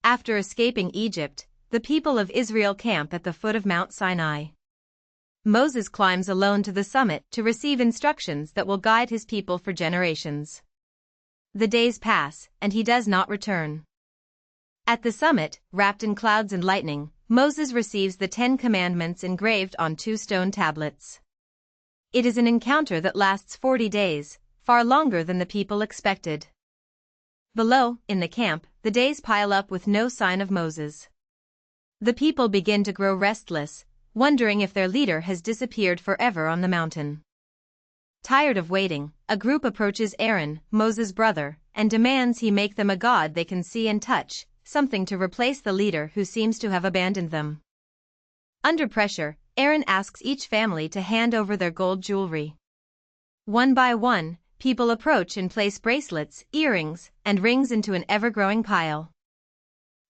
After escaping Egypt, the people of Israel camp at the foot of Mount Sinai. Moses climbs alone to the summit to receive instructions that will guide his people for generations. The days pass, and he does not return. At the summit, wrapped in clouds and lightning, Moses receives the 10 Commandments engraved on 2 stone tablets. It is an encounter that lasts 40 days, far longer than the people expected. Below, in the camp, the days pile up with no sign of Moses. The people begin to grow restless, wondering if their leader has disappeared forever on the mountain. Tired of waiting, a group approaches Aaron, Moses' brother, and demands he make them a god they can see and touch, something to replace the leader who seems to have abandoned them. Under pressure, Aaron asks each family to hand over their gold jewelry. One by one, people approach and place bracelets, earrings, and rings into an ever-growing pile.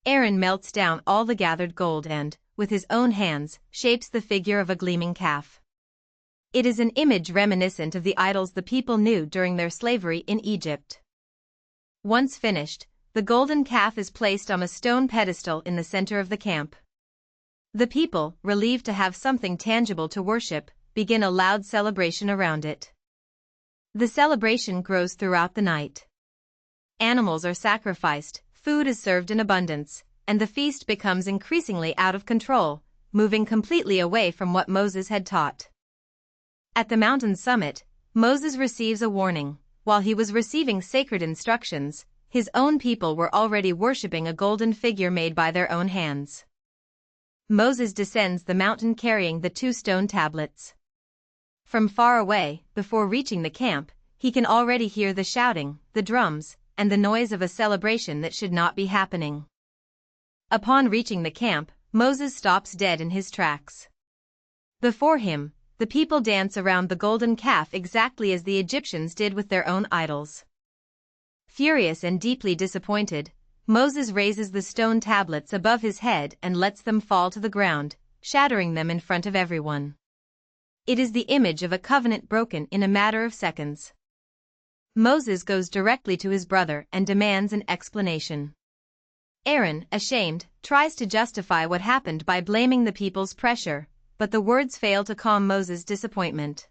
Aaron melts down all the gathered gold and, with his own hands, shapes the figure of a gleaming calf. It is an image reminiscent of the idols the people knew during their slavery in Egypt. Once finished, the golden calf is placed on a stone pedestal in the center of the camp. The people, relieved to have something tangible to worship, begin a loud celebration around it. The celebration grows throughout the night. Animals are sacrificed, food is served in abundance, and the feast becomes increasingly out of control, moving completely away from what Moses had taught. At the mountain's summit, Moses receives a warning. While he was receiving sacred instructions, his own people were already worshipping a golden figure made by their own hands. Moses descends the mountain carrying the 2 stone tablets. From far away, before reaching the camp, he can already hear the shouting, the drums, and the noise of a celebration that should not be happening. Upon reaching the camp, Moses stops dead in his tracks. Before him, the people dance around the golden calf exactly as the Egyptians did with their own idols. Furious and deeply disappointed, Moses raises the stone tablets above his head and lets them fall to the ground, shattering them in front of everyone. It is the image of a covenant broken in a matter of seconds. Moses goes directly to his brother and demands an explanation. Aaron, ashamed, tries to justify what happened by blaming the people's pressure, but the words fail to calm Moses' disappointment.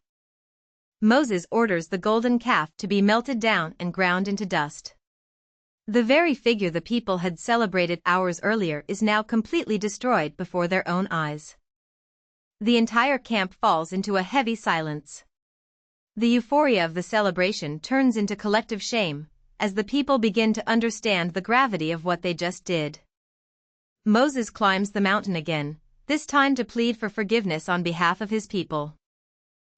Moses orders the golden calf to be melted down and ground into dust. The very figure the people had celebrated hours earlier is now completely destroyed before their own eyes. The entire camp falls into a heavy silence. The euphoria of the celebration turns into collective shame, as the people begin to understand the gravity of what they just did. Moses climbs the mountain again, this time to plead for forgiveness on behalf of his people.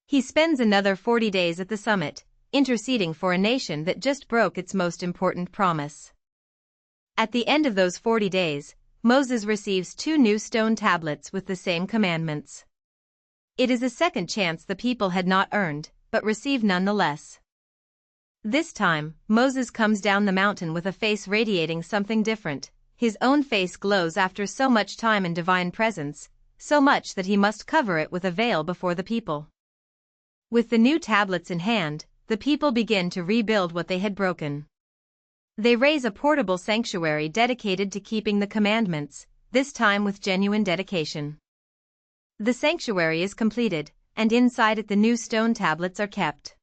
He spends another 40 days at the summit, interceding for a nation that just broke its most important promise. At the end of those 40 days, Moses receives 2 new stone tablets with the same commandments. It is a second chance the people had not earned, but received nonetheless. This time, Moses comes down the mountain with a face radiating something different. His own face glows after so much time in divine presence, so much that he must cover it with a veil before the people. With the new tablets in hand, the people begin to rebuild what they had broken. They raise a portable sanctuary dedicated to keeping the commandments, this time with genuine dedication. The sanctuary is completed, and inside it the new stone tablets are kept.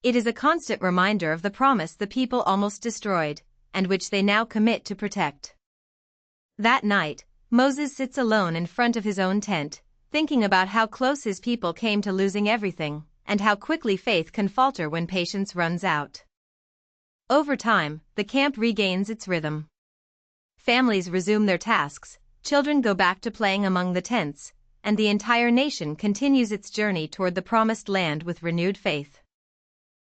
It is a constant reminder of the promise the people almost destroyed, and which they now commit to protect. That night, Moses sits alone in front of his own tent, thinking about how close his people came to losing everything, and how quickly faith can falter when patience runs out. Over time, the camp regains its rhythm. Families resume their tasks, children go back to playing among the tents, and the entire nation continues its journey toward the promised land with renewed faith.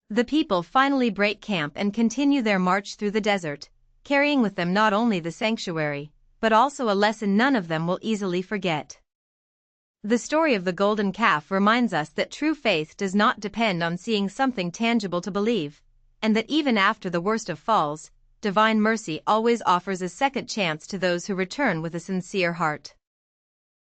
The people finally break camp and continue their march through the desert, carrying with them not only the sanctuary, but also a lesson none of them will easily forget. The story of the golden calf reminds us that true faith does not depend on seeing something tangible to believe, and that even after the worst of falls, divine mercy always offers a second chance to those who return with a sincere heart.